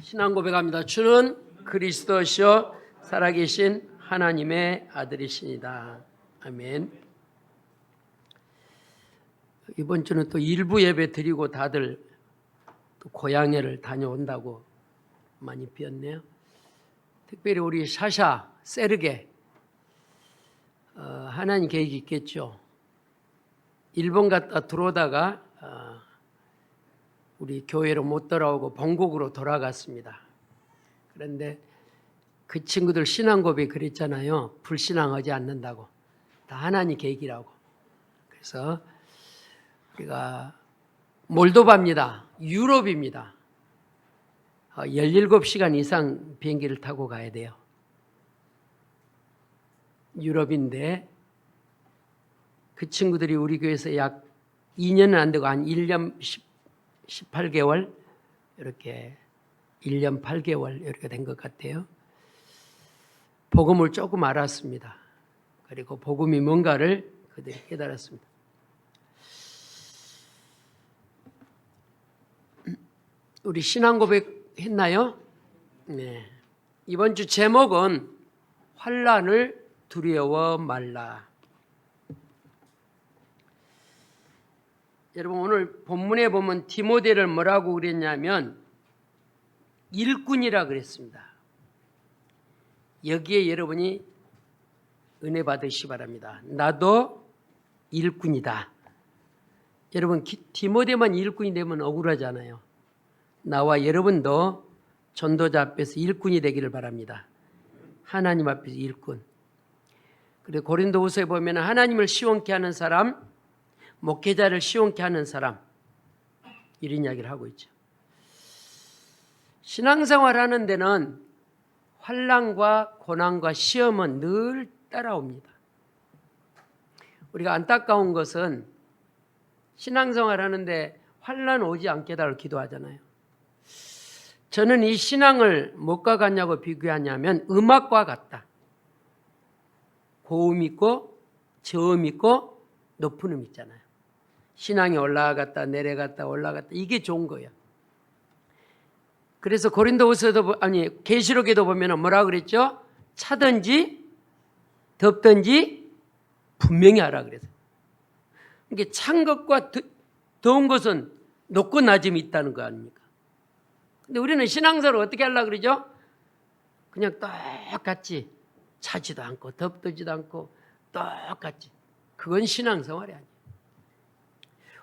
신앙 고백합니다. 주는 그리스도시요 살아계신 하나님의 아들이시니다. 아멘. 이번 주는 또 일부 예배 드리고 다들 또 고향에를 다녀온다고 많이 비었네요. 특별히 우리 샤샤, 세르게 하나님 계획이 있겠죠. 일본 갔다 들어오다가 우리 교회로 못 돌아오고 본국으로 돌아갔습니다. 그런데 그 친구들 신앙 고백 그랬잖아요. 불신앙하지 않는다고. 다 하나님 계획이라고. 그래서 우리가 몰도바입니다. 유럽입니다. 17시간 이상 비행기를 타고 가야 돼요. 유럽인데 그 친구들이 우리 교회에서 약 2년은 안 되고 한 1년 18개월 이렇게 1년 8개월 이렇게 된 것 같아요. 복음을 조금 알았습니다. 그리고 복음이 뭔가를 그들이 깨달았습니다. 우리 신앙 고백 했나요? 네. 이번 주 제목은 환난을 두려워 말라. 여러분 오늘 본문에 보면 디모데를 뭐라고 그랬냐면 일꾼이라 그랬습니다. 여기에 여러분이 은혜 받으시기 바랍니다. 나도 일꾼이다. 여러분 디모데만 일꾼이 되면 억울하잖아요. 나와 여러분도 전도자 앞에서 일꾼이 되기를 바랍니다. 하나님 앞에서 일꾼. 그리고 고린도후서에 보면 하나님을 시원케 하는 사람, 목회자를 시원케 하는 사람, 이런 이야기를 하고 있죠. 신앙생활 하는 데는 환난과 고난과 시험은 늘 따라옵니다. 우리가 안타까운 것은 신앙생활 하는데 환난 오지 않게 해달라고 기도하잖아요. 저는 이 신앙을 뭐과 같냐고 비교하냐면 음악과 같다. 고음 있고 저음 있고 높은 음 있잖아요. 신앙이 올라갔다 내려갔다 올라갔다 이게 좋은 거예요. 그래서 고린도후서도 계시록에도 보면 뭐라 그랬죠? 차든지 덥든지 분명히 하라 그랬어요. 이게 찬 것과 더운 것은 높고 낮음이 있다는 거 아닙니까? 근데 우리는 신앙생활을 어떻게 하려고 그러죠? 그냥 똑같이 차지도 않고 덥지도 않고 똑같이. 그건 신앙생활이 아니에요.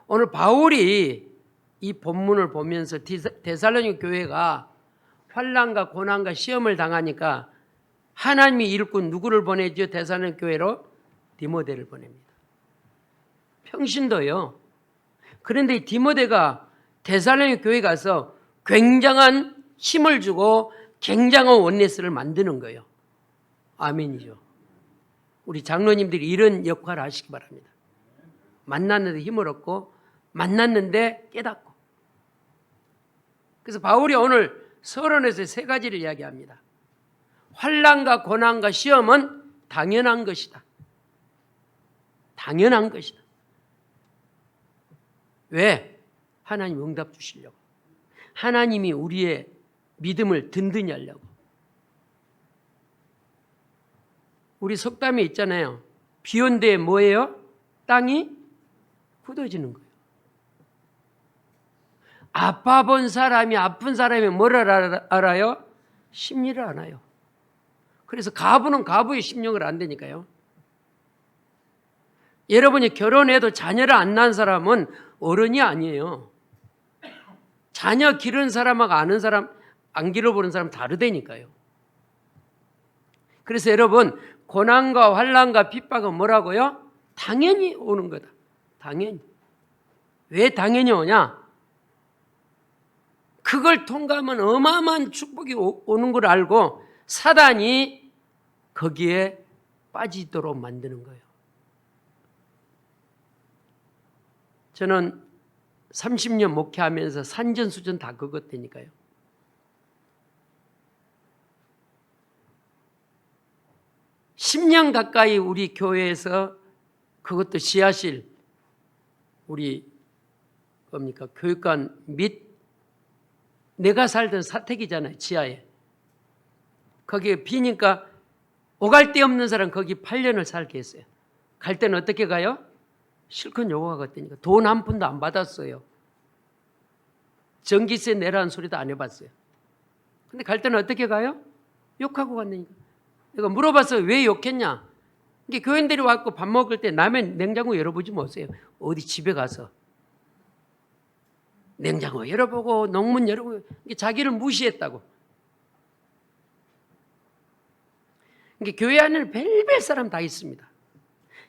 오늘 바울이 이 본문을 보면서 데살로니가 교회가 환난과 고난과 시험을 당하니까 하나님이 일꾼 누구를 보내죠? 데살로니가 교회로 디모데를 보냅니다. 평신도요. 그런데 이 디모데가 데살로니가 교회 가서 굉장한 힘을 주고 굉장한 원네스를 만드는 거예요. 아멘이죠. 우리 장로님들이 이런 역할을 하시기 바랍니다. 만났는데 힘을 얻고 만났는데 깨닫고. 그래서 바울이 오늘 서론에서 세 가지를 이야기합니다. 환난과 고난과 시험은 당연한 것이다. 당연한 것이다. 왜? 하나님 응답 주시려고. 하나님이 우리의 믿음을 든든히 하려고. 우리 속담에 있잖아요. 비 온 데에 뭐예요? 땅이 굳어지는 거예요. 아파 본 사람이 아픈 사람이 뭐를 알아요? 심리를 알아요. 그래서 가부는 가부의 심령을 안 되니까요. 여러분이 결혼해도 자녀를 안 낳은 사람은 어른이 아니에요. 자녀 기른 사람하고 아는 사람, 안 기르보는 사람 다르다니까요. 그래서 여러분 고난과 환난과 핍박은 뭐라고요? 당연히 오는 거다. 당연히. 왜 당연히 오냐? 그걸 통과하면 어마어마한 축복이 오는 걸 알고 사단이 거기에 빠지도록 만드는 거예요. 저는 30년 목회하면서 산전수전 다 겪었다니까요. (10년) 가까이 우리 교회에서 그것도 지하실 우리 뭡니까 교육관 및 내가 살던 사택이잖아요. 지하에. 거기에 비니까 오갈 데 없는 사람 거기 8년을 살게 했어요. 갈 때는 어떻게 가요? 실컷 요구가 갔다니까. 돈 한 푼도 안 받았어요. 전기세 내라는 소리도 안 해봤어요. 근데 갈 때는 어떻게 가요? 욕하고 갔다니까. 내가 물어봤어요. 왜 욕했냐? 이게 교인들이 와서 밥 먹을 때 남의 냉장고 열어보지 못해요. 어디 집에 가서 냉장고 열어보고 농문 열어보고 자기를 무시했다고. 이게 교회 안에는 별별 사람 다 있습니다.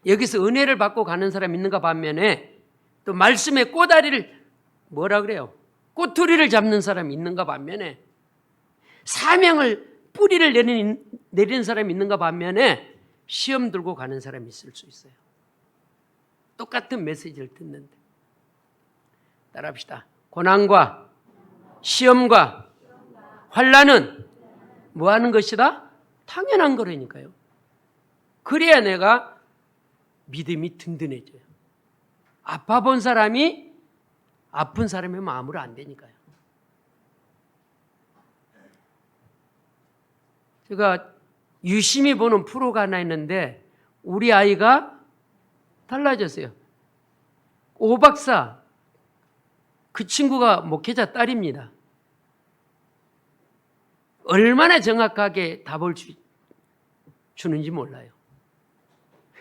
여기서 은혜를 받고 가는 사람 있는가 반면에 또 말씀의 꼬다리를 뭐라 그래요? 꼬투리를 잡는 사람이 있는가 반면에 사명을 뿌리를 내리는 사람이 있는가 반면에 시험 들고 가는 사람이 있을 수 있어요. 똑같은 메시지를 듣는데. 따라합시다. 고난과 시험과 환난은 뭐 하는 것이다? 당연한 거라니까요. 그래야 내가 믿음이 든든해져요. 아파 본 사람이 아픈 사람의 마음으로 안 되니까요. 제가 유심히 보는 프로가 하나 있는데 우리 아이가 달라졌어요. 오 박사, 그 친구가 목회자 딸입니다. 얼마나 정확하게 답을 주는지 몰라요.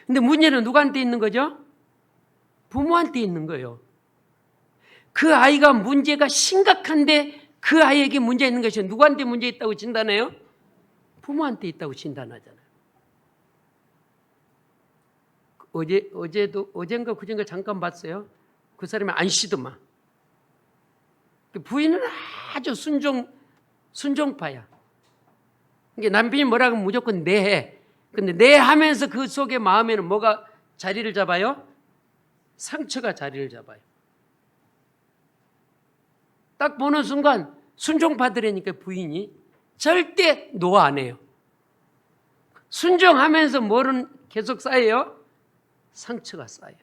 근데 문제는 누구한테 있는 거죠? 부모한테 있는 거예요. 그 아이가 문제가 심각한데 그 아이에게 문제 있는 것이 누구한테 문제 있다고 진단해요? 부모한테 있다고 진단하잖아요. 어젠가 그젠가 잠깐 봤어요. 그 사람이 안 쉬더만. 부인은 아주 순종파야. 이게 남편이 뭐라고 하면 무조건 네 해. 근데 네 하면서 그 속에 마음에는 뭐가 자리를 잡아요? 상처가 자리를 잡아요. 딱 보는 순간 순종파들이니까 부인이 절대 노 안 해요. 순종하면서 뭐는 계속 쌓여요? 상처가 쌓여요.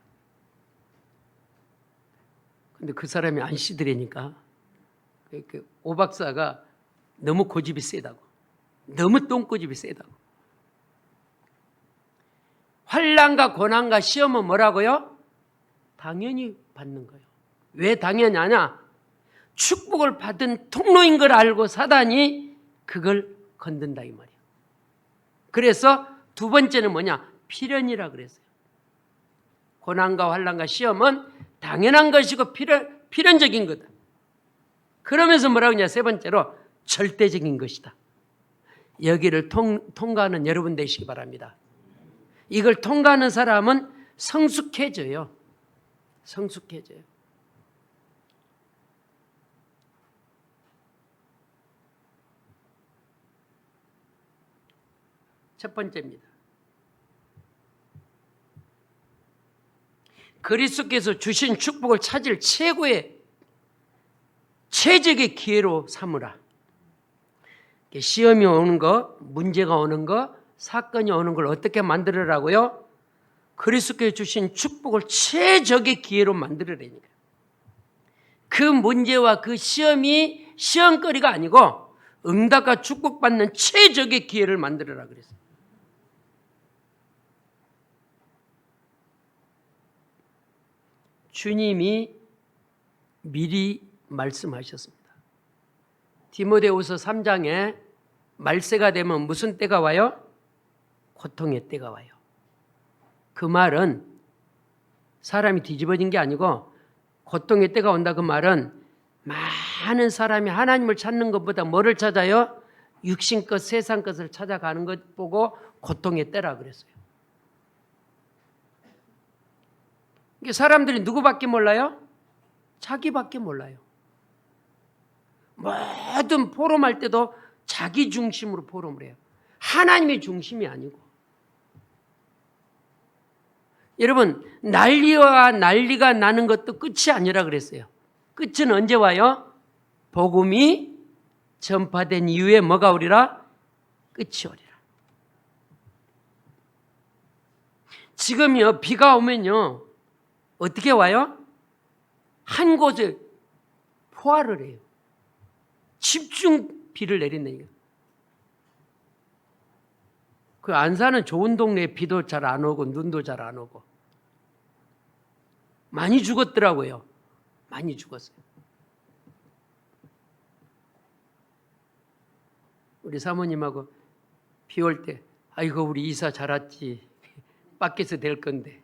근데 그 사람이 안 쉬더라니까 오 박사가 너무 고집이 세다고. 너무 똥고집이 세다고. 환난과 고난과 시험은 뭐라고요? 당연히 받는 거예요. 왜 당연히 하냐? 축복을 받은 통로인 걸 알고 사단이 그걸 건든다 이 말이에요. 그래서 두 번째는 뭐냐? 필연이라 그랬어요. 고난과 환난과 시험은 당연한 것이고 필연적인 거다. 그러면서 뭐라고 하냐? 세 번째로 절대적인 것이다. 여기를 통과하는 여러분 되시기 바랍니다. 이걸 통과하는 사람은 성숙해져요. 성숙해져요. 첫 번째입니다. 그리스도께서 주신 축복을 찾을 최적의 기회로 삼으라. 시험이 오는 거, 문제가 오는 거, 사건이 오는 걸 어떻게 만들으라고요? 그리스도께서 주신 축복을 최적의 기회로 만들으라니까. 그 문제와 그 시험이 시험거리가 아니고 응답과 축복받는 최적의 기회를 만들어라 그랬어요. 주님이 미리 말씀하셨습니다. 디모데후서 3장에 말세가 되면 무슨 때가 와요? 고통의 때가 와요. 그 말은 사람이 뒤집어진 게 아니고 고통의 때가 온다 그 말은 많은 사람이 하나님을 찾는 것보다 뭐를 찾아요? 육신 것, 세상 것을 찾아가는 것 보고 고통의 때라 그랬어요. 사람들이 누구밖에 몰라요? 자기밖에 몰라요. 모든 포럼할 때도 자기 중심으로 포럼을 해요. 하나님의 중심이 아니고. 여러분, 난리가 나는 것도 끝이 아니라 그랬어요. 끝은 언제 와요? 복음이 전파된 이후에 뭐가 오리라? 끝이 오리라. 지금요, 비가 오면요, 어떻게 와요? 한 곳에 포화를 해요. 집중 비를 내린다니까. 그 안산은 좋은 동네에 비도 잘 안 오고 눈도 잘 안 오고 많이 죽었더라고요. 많이 죽었어요. 우리 사모님하고 비 올 때 아이고 우리 이사 잘 왔지. 밖에서 될 건데.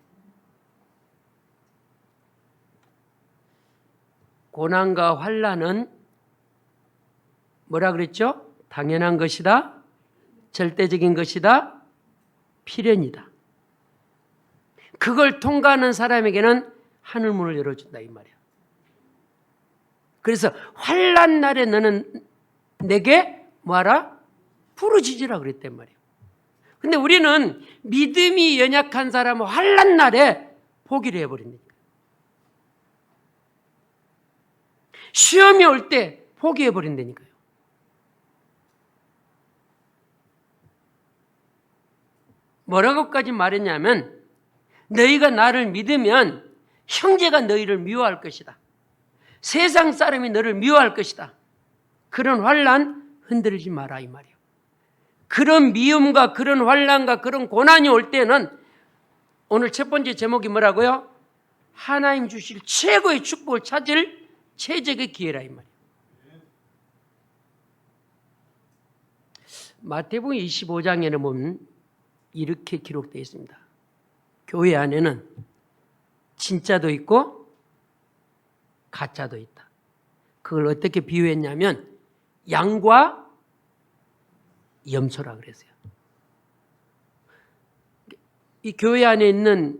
고난과 환난은 뭐라 그랬죠? 당연한 것이다. 절대적인 것이다. 필연이다. 그걸 통과하는 사람에게는 하늘문을 열어준다 이 말이야. 그래서 환난 날에 너는 내게 뭐하라? 부르짖으라 그랬단 말이야. 근데 우리는 믿음이 연약한 사람은 환난 날에 포기를 해버린다. 시험이 올 때 포기해버린다니까요. 뭐라고까지 말했냐면 너희가 나를 믿으면 형제가 너희를 미워할 것이다. 세상 사람이 너를 미워할 것이다. 그런 환난 흔들리지 마라 이 말이에요. 그런 미움과 그런 환난과 그런 고난이 올 때는 오늘 첫 번째 제목이 뭐라고요? 하나님 주실 최고의 축복을 찾을 최적의 기회라 이 말이에요. 마태복음 25장에는 보면 이렇게 기록되어 있습니다. 교회 안에는 진짜도 있고 가짜도 있다. 그걸 어떻게 비유했냐면 양과 염소라 그랬어요. 이 교회 안에 있는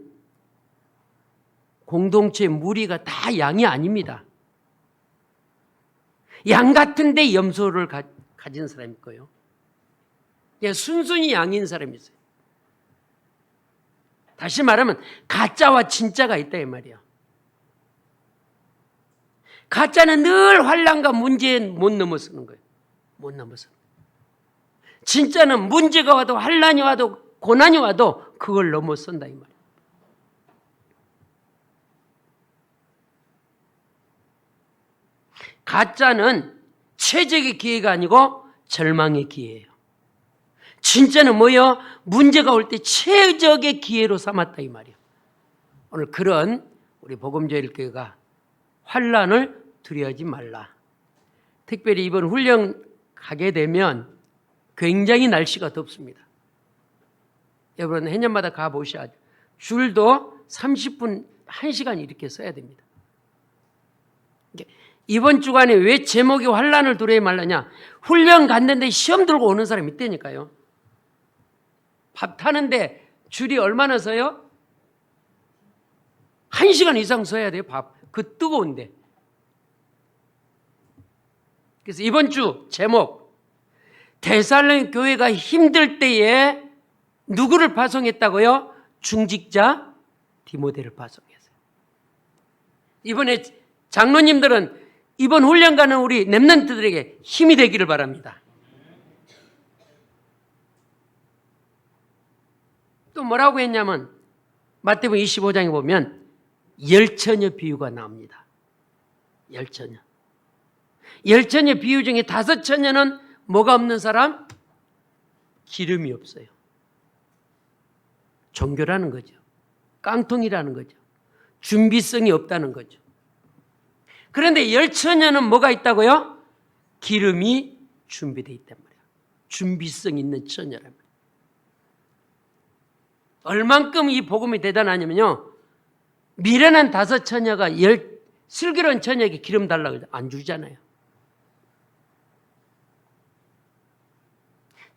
공동체 무리가 다 양이 아닙니다. 양 같은데 염소를 가진 사람이 있고요. 순순히 양인 사람이 있어요. 다시 말하면 가짜와 진짜가 있다 이 말이에요. 가짜는 늘 환난과 문제에 못 넘어서는 거예요. 못 넘어서. 진짜는 문제가 와도 환난이 와도 고난이 와도 그걸 넘어선다 이 말이에요. 가짜는 최적의 기회가 아니고 절망의 기회예요. 진짜는 뭐예요? 문제가 올 때 최적의 기회로 삼았다 이 말이에요. 오늘 그런 우리 복음제일교회가 환난을 두려워하지 말라. 특별히 이번 훈련 가게 되면 굉장히 날씨가 덥습니다. 여러분 해년마다 가보셔야죠. 줄도 30분, 1시간 이렇게 서야 됩니다. 이번 주간에 왜 제목이 환난을 두려워하지 말라냐? 훈련 갔는데 시험 들고 오는 사람이 있다니까요. 밥 타는데 줄이 얼마나 서요? 1시간 이상 서야 돼요. 밥. 그 뜨거운데. 그래서 이번 주 제목 데살로니가 교회가 힘들 때에 누구를 파송했다고요? 중직자 디모데를 파송했어요. 이번에 장로님들은 이번 훈련 가는 우리 렘넌트들에게 힘이 되기를 바랍니다. 또 뭐라고 했냐면 마태복음 25장에 보면 열처녀 비유가 나옵니다. 열처녀. 열처녀 비유 중에 5처녀는 뭐가 없는 사람? 기름이 없어요. 종교라는 거죠. 깡통이라는 거죠. 준비성이 없다는 거죠. 그런데 열처녀는 뭐가 있다고요? 기름이 준비되어 있단 말이에요. 준비성 있는 처녀란 말이에요. 얼만큼 이 복음이 대단하냐면요. 미련한 5처녀가 슬기로운 처녀에게 기름 달라고 안 주잖아요.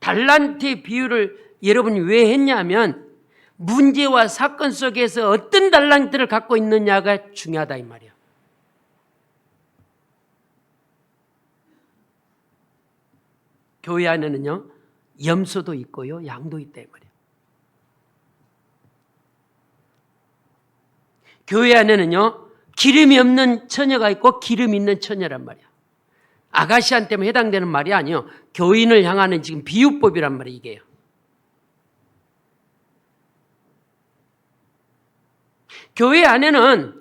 달란트의 비유를 여러분이 왜 했냐면 문제와 사건 속에서 어떤 달란트를 갖고 있느냐가 중요하다 이 말이에요. 교회 안에는요 염소도 있고요 양도 있다 이 말이에요. 교회 안에는요 기름이 없는 처녀가 있고 기름 있는 처녀란 말이에요. 아가씨한테만 해당되는 말이 아니에요. 교인을 향하는 지금 비유법이란 말이에요. 이게요. 교회 안에는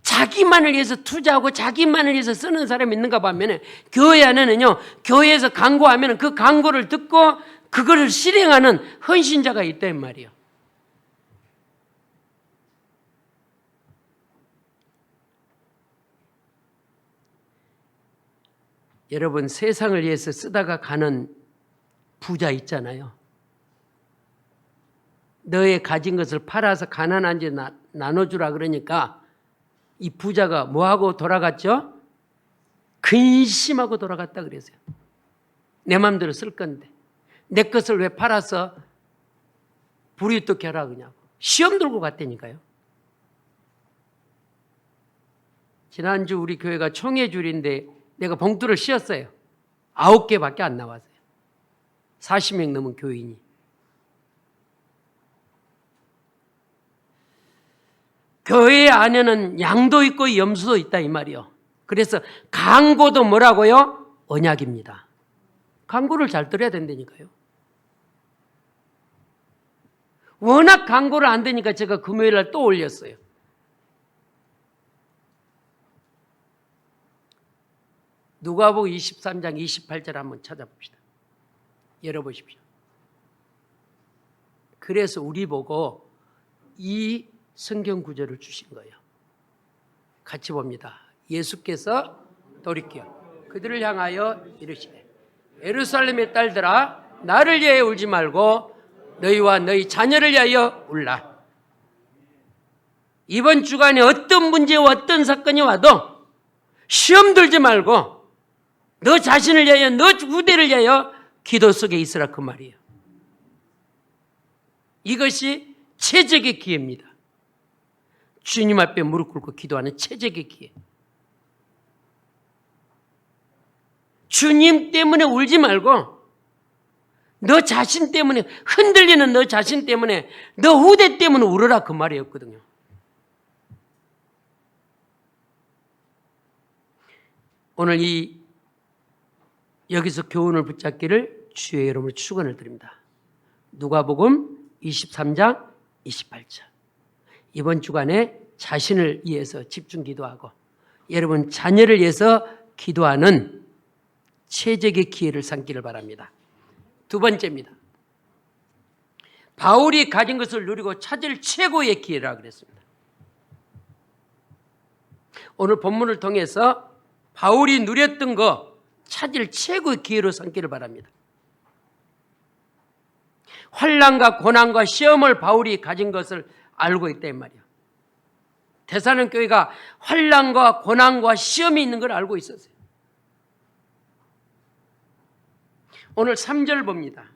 자기만을 위해서 투자하고 자기만을 위해서 쓰는 사람이 있는가 보면 교회 안에는요, 교회에서 광고하면 그 광고를 듣고 그거를 실행하는 헌신자가 있단 말이에요. 여러분, 세상을 위해서 쓰다가 가는 부자 있잖아요. 너의 가진 것을 팔아서 가난한 자 나눠주라 그러니까 이 부자가 뭐하고 돌아갔죠? 근심하고 돌아갔다 그랬어요. 내 마음대로 쓸 건데 내 것을 왜 팔아서 불이웃도 결하느냐고 시험 들고 갔다니까요. 지난주 우리 교회가 총회줄인데 내가 봉투를 씌웠어요. 9개밖에 안 나왔어요. 40명 넘은 교인이. 교회 안에는 양도 있고 염소도 있다 이 말이요. 그래서 광고도 뭐라고요? 언약입니다. 광고를 잘 들어야 된다니까요. 워낙 광고를 안 되니까 제가 금요일 날 또 올렸어요. 누가복음 23장 28절 한번 찾아봅시다. 열어보십시오. 그래서 우리 보고 이 성경 구절을 주신 거예요. 같이 봅니다. 예수께서 돌이켜 그들을 향하여 이르시되 예루살렘의 딸들아 나를 위하여 울지 말고 너희와 너희 자녀를 위하여 울라. 이번 주간에 어떤 문제와 어떤 사건이 와도 시험 들지 말고 너 자신을 위하여 너 후대를 위하여 기도 속에 있으라 그 말이에요. 이것이 최적의 기회입니다. 주님 앞에 무릎 꿇고 기도하는 최적의 기회. 주님 때문에 울지 말고 너 자신 때문에 흔들리는 너 자신 때문에 너 후대 때문에 울어라 그 말이었거든요. 오늘 여기서 교훈을 붙잡기를 주의 이름으로 축원을 드립니다. 누가복음 23장 28절. 이번 주간에 자신을 위해서 집중 기도하고 여러분 자녀를 위해서 기도하는 최적의 기회를 삼기를 바랍니다. 두 번째입니다. 바울이 가진 것을 누리고 찾을 최고의 기회라 그랬습니다. 오늘 본문을 통해서 바울이 누렸던 거 찾을 최고의 기회로 삼기를 바랍니다. 환난과 고난과 시험을 바울이 가진 것을 알고 있단 말이에요. 데살로니가 교회가 환난과 고난과 시험이 있는 걸 알고 있었어요. 오늘 3절 봅니다.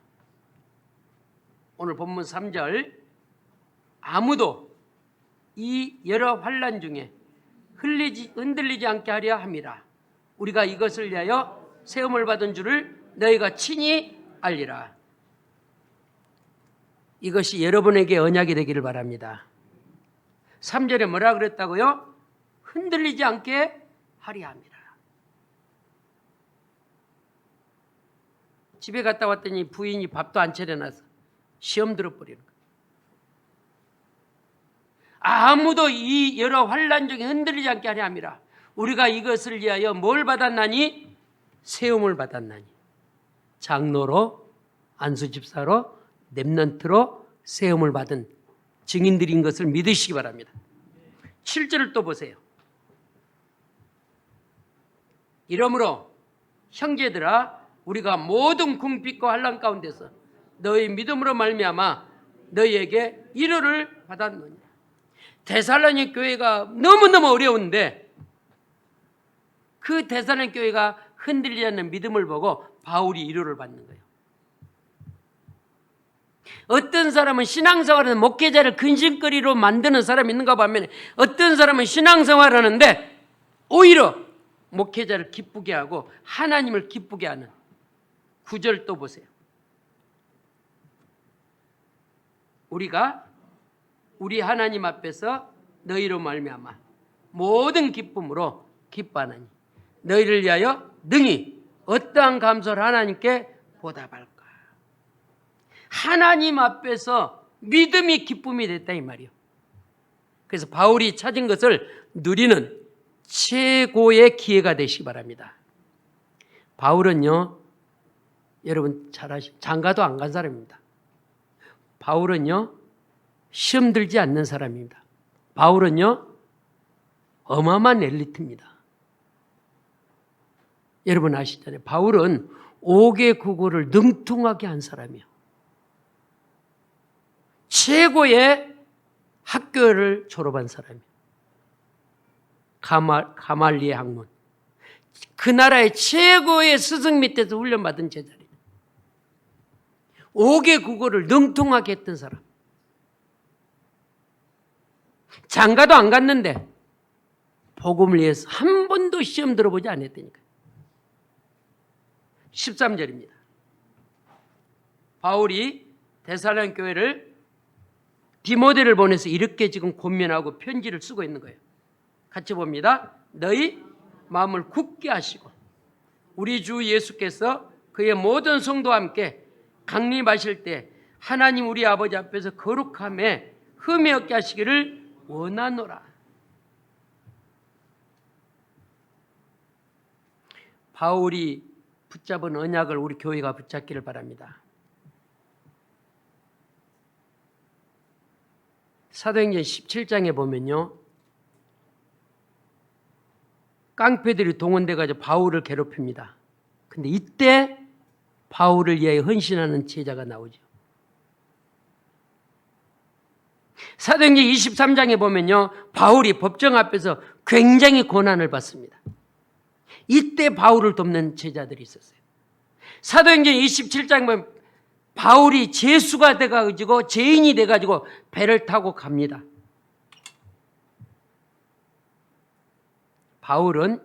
오늘 본문 3절 아무도 이 여러 환난 중에 흔들리지 않게 하려 함이라. 우리가 이것을 위하여 세움을 받은 줄을 너희가 친히 알리라. 이것이 여러분에게 언약이 되기를 바랍니다. 3절에 뭐라 그랬다고요? 흔들리지 않게 하려 함이라. 집에 갔다 왔더니 부인이 밥도 안 차려놔서 시험 들어버리는 거예요. 아무도 이 여러 환난 중에 흔들리지 않게 하려 함이라. 우리가 이것을 위하여 뭘 받았나니? 세움을 받았나니. 장로로, 안수집사로, 렘넌트로 세움을 받은 증인들인 것을 믿으시기 바랍니다. 7절을 또 보세요. 이러므로 형제들아 우리가 모든 궁핍과 환난 가운데서 너희 믿음으로 말미암아 너희에게 위로를 받았느니라. 데살로니가 교회가 너무너무 어려운데 그 데살로니가 교회가 흔들리지 않는 믿음을 보고 바울이 위로를 받는 거예요. 어떤 사람은 신앙생활하는 목회자를 근심거리로 만드는 사람이 있는가 보면 어떤 사람은 신앙생활을 하는데 오히려 목회자를 기쁘게 하고 하나님을 기쁘게 하는 9절 또 보세요. 우리가 우리 하나님 앞에서 너희로 말미암아 모든 기쁨으로 기뻐하나니 너희를 위하여 능히 어떠한 감사를 하나님께 보답할까. 하나님 앞에서 믿음이 기쁨이 됐다 이 말이요. 그래서 바울이 찾은 것을 누리는 최고의 기회가 되시기 바랍니다. 바울은요, 여러분 잘 아시죠? 장가도 안 간 사람입니다. 바울은요, 시험 들지 않는 사람입니다. 바울은요, 어마어마한 엘리트입니다. 여러분 아시잖아요. 바울은 5개 국어를 능통하게 한 사람이에요. 최고의 학교를 졸업한 사람이에요. 가말리의 학문. 그 나라의 최고의 스승 밑에서 훈련받은 제자리에요. 5개 국어를 능통하게 했던 사람. 장가도 안 갔는데 복음을 위해서 한 번도 시험 들어보지 않았다니까요. 13절입니다. 바울이 데살로니가 교회를 디모데를 보내서 이렇게 지금 권면하고 편지를 쓰고 있는 거예요. 같이 봅니다. 너희 마음을 굳게 하시고 우리 주 예수께서 그의 모든 성도와 함께 강림하실 때 하나님 우리 아버지 앞에서 거룩함에 흠이 없게 하시기를 원하노라. 바울이 붙잡은 언약을 우리 교회가 붙잡기를 바랍니다. 사도행전 17장에 보면요, 깡패들이 동원돼가지고 바울을 괴롭힙니다. 근데 이때 바울을 위해 헌신하는 제자가 나오죠. 사도행전 23장에 보면요, 바울이 법정 앞에서 굉장히 고난을 받습니다. 이때 바울을 돕는 제자들이 있었어요. 사도행전 27장에 보면 바울이 죄수가 돼가지고 죄인이 돼가지고 배를 타고 갑니다. 바울은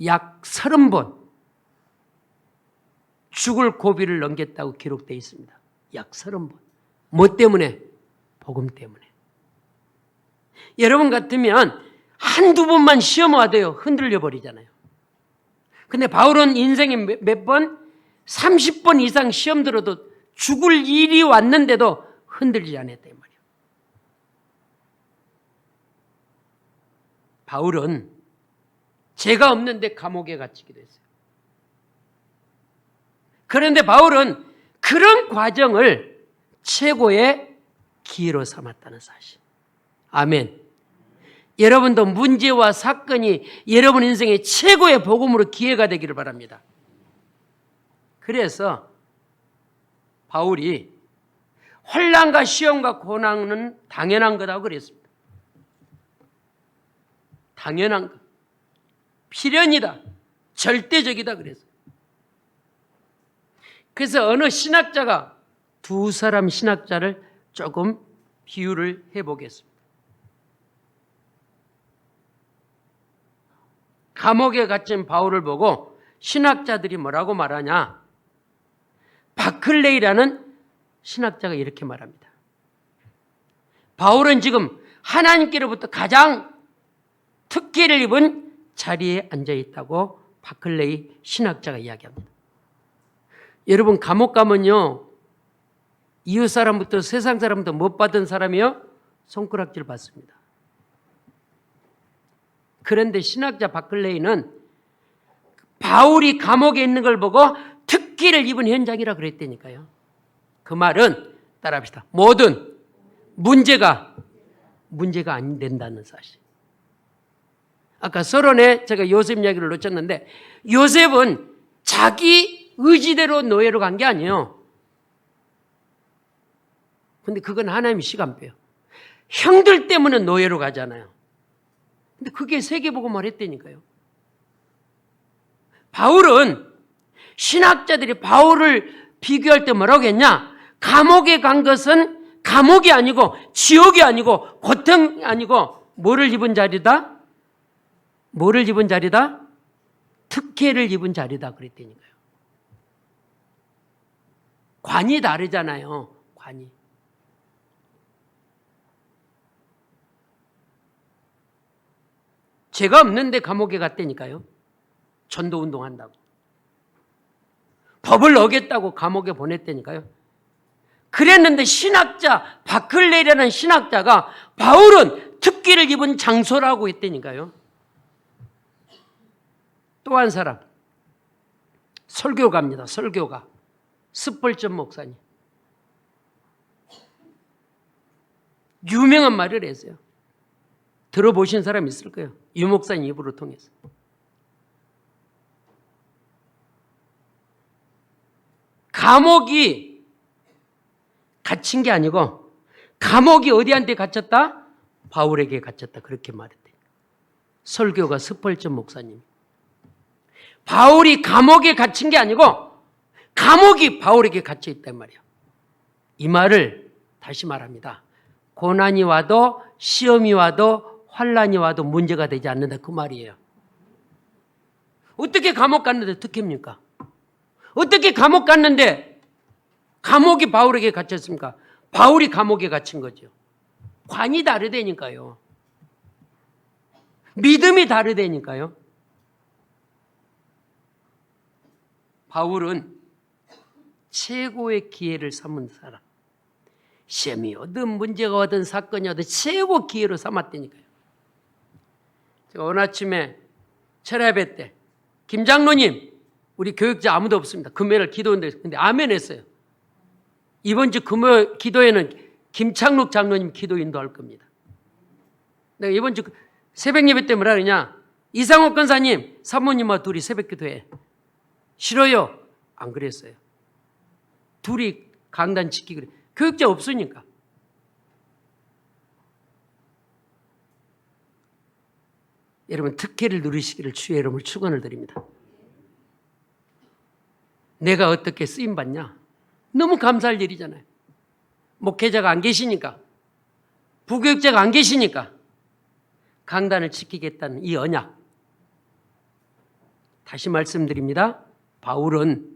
약 30번 죽을 고비를 넘겼다고 기록되어 있습니다. 약 30번. 뭐 때문에? 복음 때문에. 여러분 같으면 한두 번만 시험 와도요, 흔들려 버리잖아요. 근데 바울은 인생에 몇 번? 30번 이상 시험 들어도 죽을 일이 왔는데도 흔들리지 않았다 이 말이에요. 바울은 죄가 없는데 감옥에 갇히기도 했어요. 그런데 바울은 그런 과정을 최고의 기회로 삼았다는 사실. 아멘. 여러분도 문제와 사건이 여러분 인생의 최고의 복음으로 기회가 되기를 바랍니다. 그래서 바울이 환난과 시험과 고난은 당연한 거라고 그랬습니다. 당연한 것. 필연이다. 절대적이다 그랬어요. 그래서 어느 신학자가 두 사람 신학자를 조금 비유를 해보겠습니다. 감옥에 갇힌 바울을 보고 신학자들이 뭐라고 말하냐? 바클레이라는 신학자가 이렇게 말합니다. 바울은 지금 하나님께로부터 가장 특혜를 입은 자리에 앉아 있다고 바클레이 신학자가 이야기합니다. 여러분 감옥 가면요, 이웃 사람부터 세상 사람부터 못 받은 사람이요, 손가락질 받습니다. 그런데 신학자 바클레이는 바울이 감옥에 있는 걸 보고 특기를 입은 현장이라 그랬다니까요. 그 말은 따라합시다. 모든 문제가 안 된다는 사실. 아까 서론에 제가 요셉 이야기를 놓쳤는데 요셉은 자기 의지대로 노예로 간 게 아니에요. 근데 그건 하나님이 시간표예요. 형들 때문에 노예로 가잖아요. 근데 그게 세계복음을 했다니까요. 바울은 신학자들이 바울을 비교할 때 뭐라고 했냐? 감옥에 간 것은 감옥이 아니고 지옥이 아니고 고통이 아니고 뭐를 입은 자리다? 뭐를 입은 자리다? 특혜를 입은 자리다 그랬다니까요. 관이 다르잖아요. 관이. 죄가 없는데 감옥에 갔다니까요. 전도운동한다고. 법을 어겼다고 감옥에 보냈다니까요. 그랬는데 신학자 바클레리라는 신학자가 바울은 특기를 입은 장소라고 했다니까요. 또 한 사람 설교가입니다. 설교가 스펄전 목사님. 유명한 말을 했어요. 들어보신 사람 있을 거예요. 유 목사님 입으로 통해서. 감옥이 갇힌 게 아니고 감옥이 어디한테 갇혔다? 바울에게 갇혔다. 그렇게 말했대. 설교가 스펄전 목사님. 바울이 감옥에 갇힌 게 아니고 감옥이 바울에게 갇혀 있단 말이에요. 이 말을 다시 말합니다. 고난이 와도 시험이 와도 환난이 와도 문제가 되지 않는다 그 말이에요. 어떻게 감옥 갔는데 특혜입니까? 어떻게 감옥 갔는데 감옥이 바울에게 갇혔습니까? 바울이 감옥에 갇힌 거죠. 관이 다르다니까요. 믿음이 다르다니까요. 바울은 최고의 기회를 삼은 사람. 시험이 오든 문제가 오든 사건이 오든 최고 기회로 삼았다니까요. 제가 오늘 아침에 철야배 때 김 장로님, 우리 교육자 아무도 없습니다. 금요일 기도했는데 근데 아멘 했어요. 이번 주 금요일 기도에는 김창록 장로님 기도 인도할 겁니다. 내가 이번 주 새벽 예배 때 뭐라 그러냐? 이상옥 권사님, 사모님과 둘이 새벽 기도해. 싫어요. 안 그랬어요. 둘이 강단 지키기 그래. 교육자 없으니까. 여러분 특혜를 누리시기를 주의 이름으로 축원을 드립니다. 내가 어떻게 쓰임받냐? 너무 감사할 일이잖아요. 목회자가 안 계시니까, 부교육자가 안 계시니까 강단을 지키겠다는 이 언약. 다시 말씀드립니다. 바울은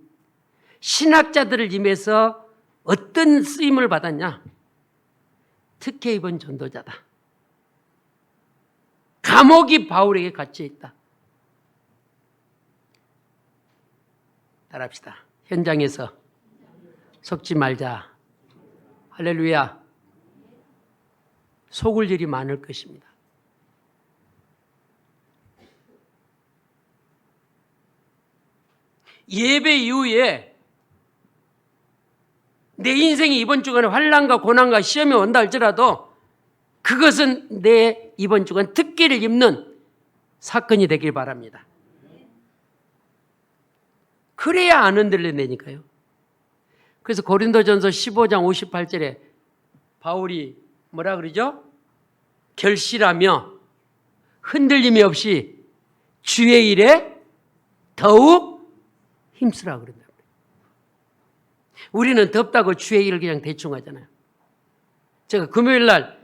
신학자들을 임해서 어떤 쓰임을 받았냐? 특혜 입은 전도자다. 감옥이 바울에게 갇혀 있다. 따라합시다. 현장에서 속지 말자. 할렐루야. 속을 일이 많을 것입니다. 예배 이후에 내 인생이 이번 주간에 환난과 고난과 시험이 온다 할지라도 그것은 내 이번 주간 특기를 입는 사건이 되길 바랍니다. 그래야 안 흔들린다니까요. 그래서 고린도전서 15장 58절에 바울이 뭐라 그러죠? 결실하며 흔들림이 없이 주의 일에 더욱 힘쓰라 그런다. 우리는 덥다고 주의 일을 그냥 대충 하잖아요. 제가 금요일 날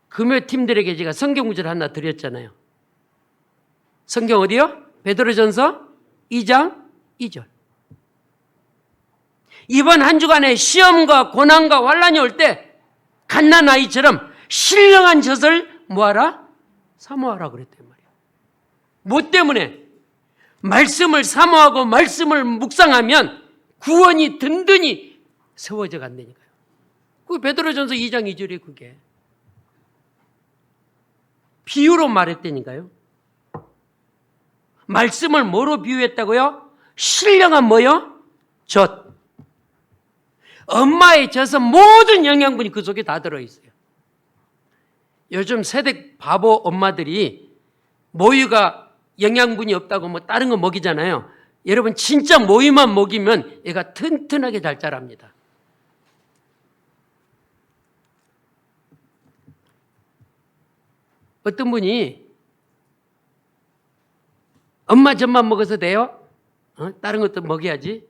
금요 팀들에게 제가 성경 구절 하나 드렸잖아요. 성경 어디요? 베드로전서 2장 2절. 이번 한 주간에 시험과 고난과 환난이 올 때 갓난 아이처럼 신령한 젖을 뭐하라? 사모하라 그랬단 말이에요. 뭐 때문에? 말씀을 사모하고 말씀을 묵상하면 구원이 든든히 세워져 간다니까요. 그 베드로전서 2장 2절이 그게. 비유로 말했다니까요. 말씀을 뭐로 비유했다고요? 신령한 뭐요? 젖. 엄마의 젖은 모든 영양분이 그 속에 다 들어있어요. 요즘 세대 바보 엄마들이 모유가 영양분이 없다고 뭐 다른 거 먹이잖아요. 여러분 진짜 모유만 먹이면 애가 튼튼하게 잘 자랍니다. 어떤 분이 엄마 젖만 먹어서 돼요? 다른 것도 먹여야지.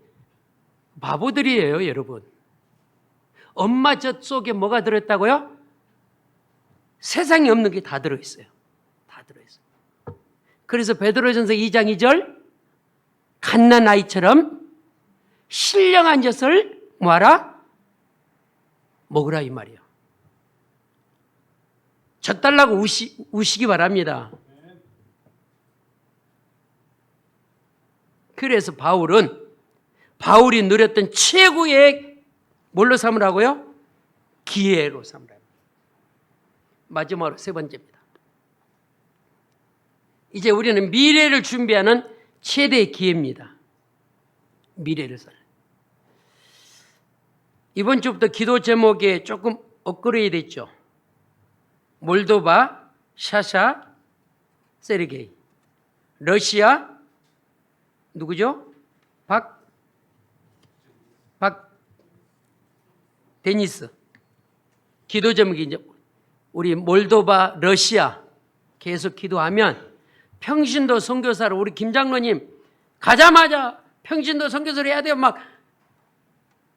바보들이에요, 여러분. 엄마 젖 속에 뭐가 들어있다고요? 세상에 없는 게 다 들어있어요. 다 들어있어요. 그래서 베드로전서 2장 2절 갓난 아이처럼 신령한 젖을 뭐하라? 먹으라 이 말이에요. 젖 달라고 우시기 바랍니다. 그래서 바울이 누렸던 최고의 뭘로 삼으라고요? 기회로 삼으라고. 마지막으로 세 번째입니다. 이제 우리는 미래를 준비하는 최대의 기회입니다. 미래를 살. 이번 주부터 기도 제목에 조금 업그레이드 됐죠. 몰도바, 샤샤, 세르게이. 러시아, 누구죠? 데니스. 기도 제목이 이제 우리 몰도바, 러시아 계속 기도하면 평신도 선교사로 우리 김 장로님 가자마자 평신도 선교사를 해야 돼요. 막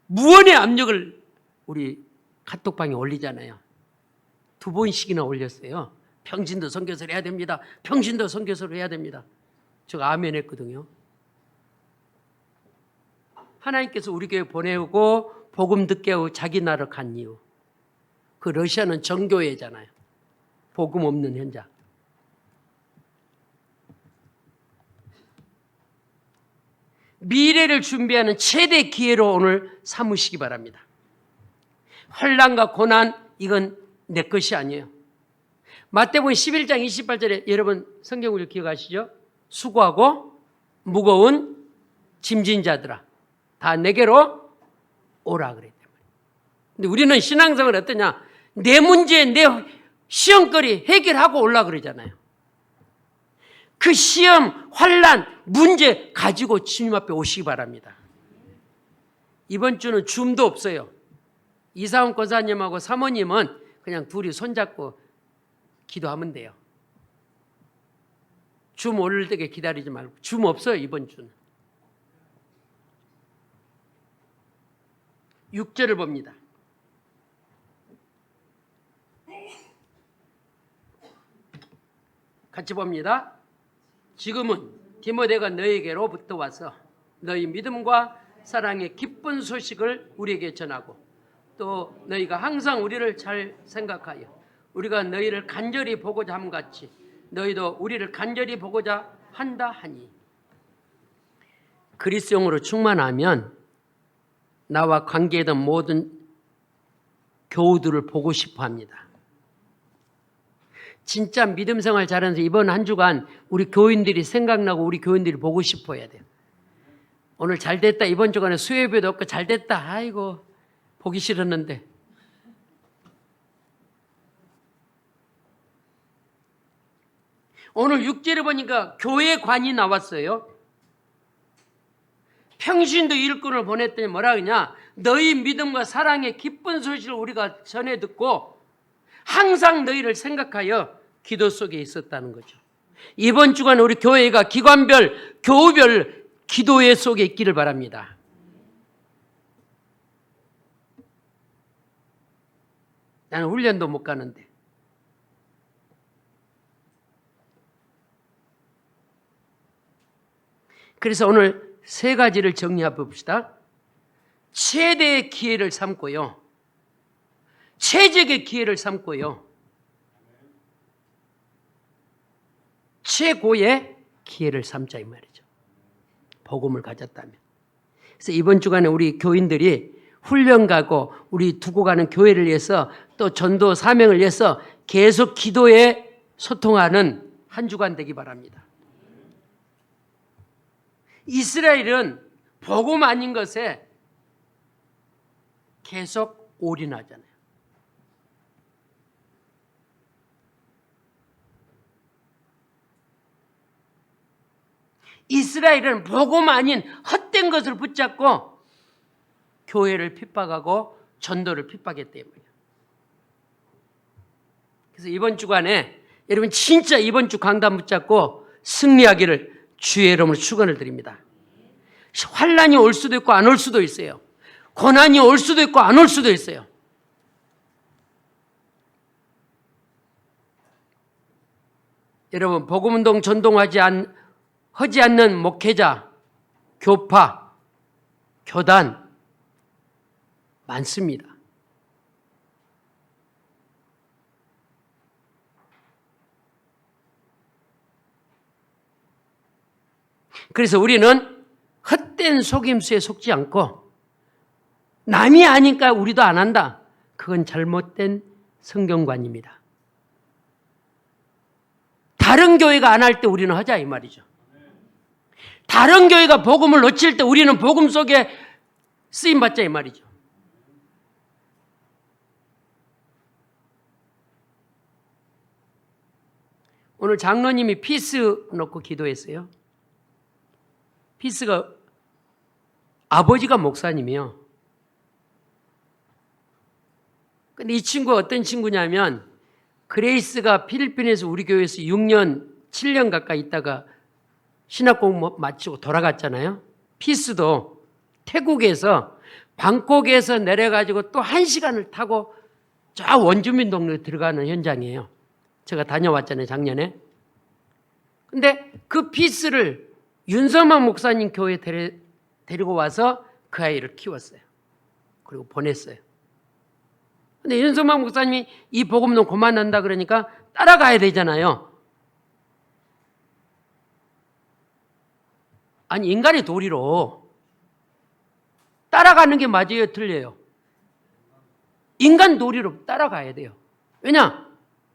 무언의 압력을 우리 카톡방에 올리잖아요. 2번씩이나 올렸어요. 평신도 선교사를 해야 됩니다. 평신도 선교사를 해야 됩니다. 제가 아멘 했거든요. 하나님께서 우리 교회 보내고 복음 듣게 하고 자기 나라로 간 이유. 그 러시아는 정교회잖아요. 복음 없는 현장. 미래를 준비하는 최대 기회로 오늘 삼으시기 바랍니다. 환난과 고난 이건 내 것이 아니에요. 마태복음 11장 28절에 여러분 성경을 기억하시죠? 수고하고 무거운 짐진 자들아 다 내게로 오라 그랬단 말이에요. 근데 우리는 신앙생활 어떠냐? 내 문제, 내 시험거리 해결하고 올라 그러잖아요. 그 시험, 환난, 문제 가지고 주님 앞에 오시기 바랍니다. 이번 주는 줌도 없어요. 이사훈 권사님하고 사모님은 그냥 둘이 손잡고 기도하면 돼요. 줌 오를 때게 기다리지 말고. 줌 없어요, 이번 주는. 6절을 봅니다. 같이 봅니다. 지금은 디모데가 너희에게로부터 와서 너희 믿음과 사랑의 기쁜 소식을 우리에게 전하고 또 너희가 항상 우리를 잘 생각하여 우리가 너희를 간절히 보고자 함 같이 너희도 우리를 간절히 보고자 한다 하니. 그리스도용으로 충만하면 나와 관계했던 모든 교우들을 보고 싶어 합니다. 진짜 믿음 생활 잘하면서 이번 한 주간 우리 교인들이 생각나고 우리 교인들이 보고 싶어 해야 돼요. 오늘 잘 됐다. 이번 주간에 수요예배도 없고 잘 됐다. 아이고 보기 싫었는데. 오늘 6절에 보니까 교회관이 나왔어요. 평신도 일꾼을 보냈더니 뭐라 그러냐? 너희 믿음과 사랑의 기쁜 소식을 우리가 전해 듣고 항상 너희를 생각하여 기도 속에 있었다는 거죠. 이번 주간 우리 교회가 기관별, 교우별 기도회 속에 있기를 바랍니다. 나는 훈련도 못 가는데. 그래서 오늘 세 가지를 정리해 봅시다. 최대의 기회를 삼고요. 최적의 기회를 삼고요. 최고의 기회를 삼자 이 말이죠. 복음을 가졌다면. 그래서 이번 주간에 우리 교인들이 훈련 가고 우리 두고 가는 교회를 위해서 또 전도 사명을 위해서 계속 기도에 소통하는 한 주간 되기 바랍니다. 이스라엘은 복음 아닌 것에 계속 올인하잖아요. 이스라엘은 복음 아닌 헛된 것을 붙잡고 교회를 핍박하고 전도를 핍박했대요. 그래서 이번 주간에 여러분 진짜 이번 주 강단 붙잡고 승리하기를 주의 이름으로 축원을 드립니다. 환난이 올 수도 있고 안 올 수도 있어요. 고난이 올 수도 있고 안 올 수도 있어요. 여러분 복음운동 전동하지 않는 목회자, 교파, 교단 많습니다. 그래서 우리는 헛된 속임수에 속지 않고 남이 하니까 우리도 안 한다. 그건 잘못된 성경관입니다. 다른 교회가 안 할 때 우리는 하자 이 말이죠. 다른 교회가 복음을 놓칠 때 우리는 복음 속에 쓰임 받자 이 말이죠. 오늘 장로님이 피스 놓고 기도했어요. 피스가 아버지가 목사님이요. 근데 이 친구가 어떤 친구냐면 그레이스가 필리핀에서 우리 교회에서 6년, 7년 가까이 있다가 신학 공부 마치고 돌아갔잖아요. 피스도 태국에서 방콕에서 내려가지고 또 1시간을 타고 저 원주민 동네에 들어가는 현장이에요. 제가 다녀왔잖아요, 작년에. 근데 그 피스를 윤서만 목사님 교회에 데리고 와서 그 아이를 키웠어요. 그리고 보냈어요. 근데 윤서만 목사님이 이 복음론 그만한다 그러니까 따라가야 되잖아요. 아니, 인간의 도리로 따라가는 게 맞아요, 틀려요? 인간 도리로 따라가야 돼요. 왜냐?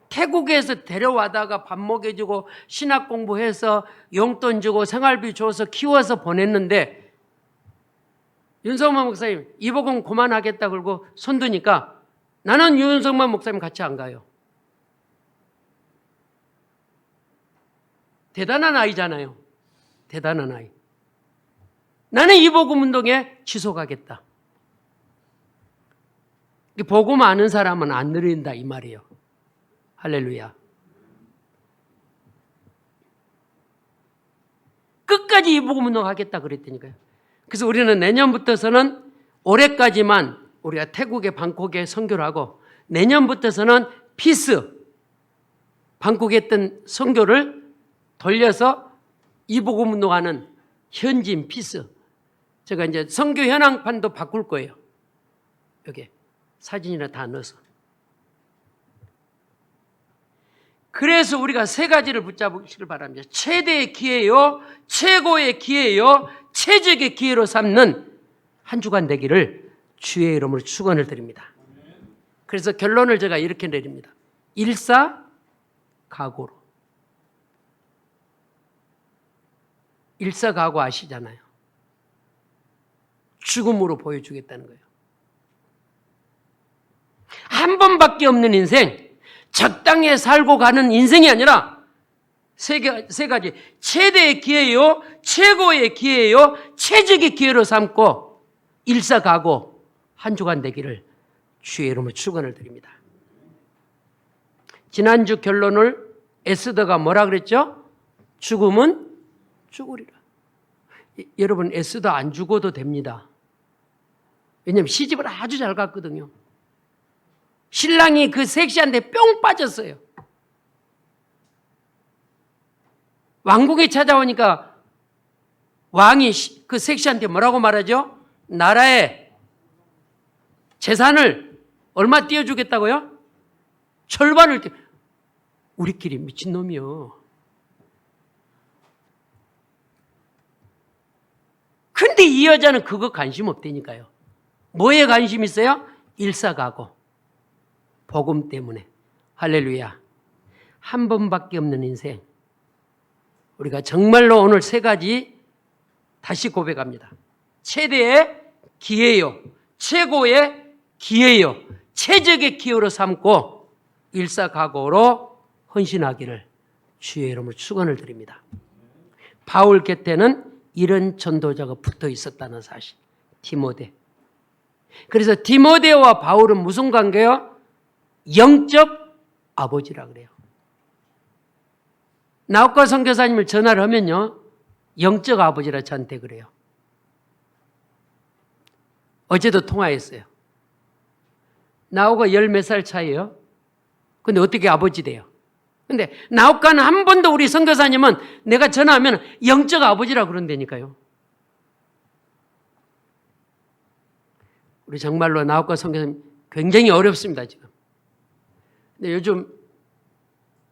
태국에서 데려와다가 밥 먹여주고 신학 공부해서 용돈 주고 생활비 줘서 키워서 보냈는데 윤석만 목사님 이 복음 그만하겠다 그러고 손드니까 나는 윤석만 목사님 같이 안 가요. 대단한 아이잖아요. 대단한 아이. 나는 이 복음 운동에 지속하겠다. 복음 아는 사람은 안 느린다 이 말이에요. 할렐루야. 끝까지 이 복음 운동 하겠다 그랬다니까요. 그래서 우리는 내년부터서는 올해까지만 우리가 태국의 방콕에 선교를 하고 내년부터서는 피스 방콕에 했던 선교를 돌려서 이 복음 운동하는 현지인 피스. 제가 이제 선교 현황판도 바꿀 거예요. 여기 사진이나 다 넣어서. 그래서 우리가 세 가지를 붙잡으시길 바랍니다. 최대의 기회요, 최고의 기회요, 최적의 기회로 삼는 한 주간 되기를 주의 이름으로 축원을 드립니다. 그래서 결론을 제가 이렇게 내립니다. 일사각오로. 일사각오 아시잖아요. 죽음으로 보여주겠다는 거예요. 한 번밖에 없는 인생, 적당히 살고 가는 인생이 아니라 세 가지 최대의 기회요, 최고의 기회요, 최적의 기회로 삼고 일사각오 한 주간 되기를 주의 이름으로 축원을 드립니다. 지난주 결론을 에스더가 뭐라 그랬죠? 죽음은 죽으리라. 여러분 에스더 안 죽어도 됩니다. 왜냐하면 시집을 아주 잘 갔거든요. 신랑이 그 섹시한데 뿅 빠졌어요. 왕궁에 찾아오니까 왕이 그 섹시한테 뭐라고 말하죠? 나라의 재산을 얼마 띄워주겠다고요? 절반을 우리끼리 미친놈이요. 근데 이 여자는 그거 관심 없다니까요. 뭐에 관심 있어요? 일사각오. 복음 때문에. 할렐루야. 한 번밖에 없는 인생. 우리가 정말로 오늘 세 가지 다시 고백합니다. 최대의 기회요, 최고의 기회요, 최적의 기회로 삼고 일사각오로 헌신하기를 주의 이름으로 축원을 드립니다. 바울 곁에는 이런 전도자가 붙어 있었다는 사실. 디모데. 그래서 디모데와 바울은 무슨 관계요? 영적 아버지라 그래요. 나욱과 선교사님을 전화를 하면요, 영적 아버지라 저한테 그래요. 어제도 통화했어요. 나욱과 10몇 살 차이에요. 근데 어떻게 아버지 돼요? 근데 나욱과는 한 번도 우리 선교사님은 내가 전화하면 영적 아버지라 그런다니까요. 우리 정말로 나욱과 선교사님 굉장히 어렵습니다, 지금. 근데 요즘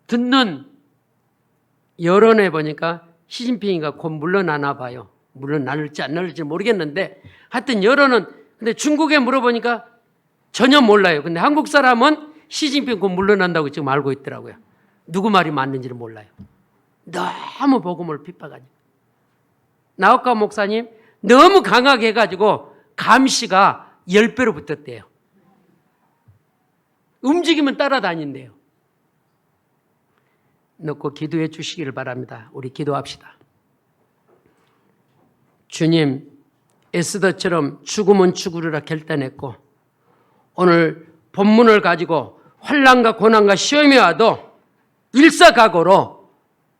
듣는 여론에 보니까 시진핑이가 곧 물러나나 봐요. 물러날지 안 날지 모르겠는데 하여튼 여론은 근데 중국에 물어보니까 전혀 몰라요. 근데 한국 사람은 시진핑 곧 물러난다고 지금 알고 있더라고요. 누구 말이 맞는지를 몰라요. 너무 복음을 핍박하니까. 나우카 목사님 너무 강하게 해가지고 감시가 10배로 붙었대요. 움직이면 따라다닌대요. 놓고 기도해 주시기를 바랍니다. 우리 기도합시다. 주님, 에스더처럼 죽으면 죽으리라 결단했고 오늘 본문을 가지고 환난과 고난과 시험이 와도 일사각오로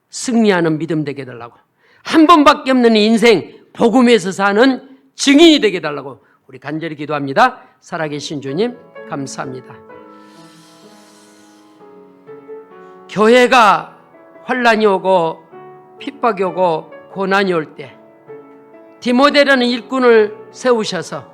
승리하는 믿음 되게 해달라고, 한 번밖에 없는 인생 복음에서 사는 증인이 되게 해달라고 우리 간절히 기도합니다. 살아계신 주님 감사합니다. 교회가 환난이 오고 핍박이 오고 고난이 올 때 디모데라는 일꾼을 세우셔서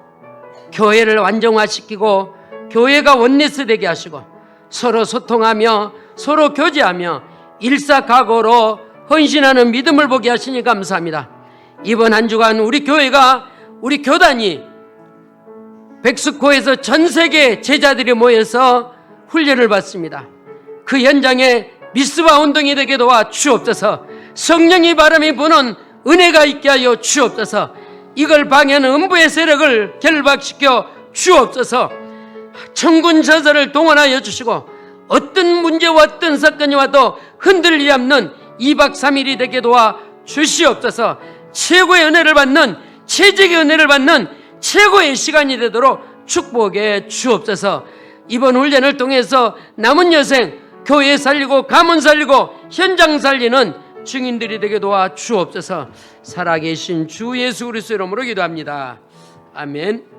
교회를 완성화시키고 교회가 원네스 되게 하시고 서로 소통하며 서로 교제하며 일사각오로 헌신하는 믿음을 보게 하시니 감사합니다. 이번 한 주간 우리 교회가, 우리 교단이 백스코에서 전 세계 제자들이 모여서 훈련을 받습니다. 그 현장에 미스바 운동이 되게 도와 주옵소서. 성령의 바람이 부는 은혜가 있게 하여 주옵소서. 이걸 방해하는 음부의 세력을 결박시켜 주옵소서. 천군 전사를 동원하여 주시고 어떤 문제와 어떤 사건이 와도 흔들리지 않는 2박 3일이 되게 도와 주시옵소서. 최고의 은혜를 받는, 최적의 은혜를 받는 최고의 시간이 되도록 축복해 주옵소서. 이번 훈련을 통해서 남은 여생 교회 살리고 가문 살리고 현장 살리는 증인들이 되게 도와 주옵소서. 살아계신 주 예수 그리스도 이름으로 기도합니다. 아멘.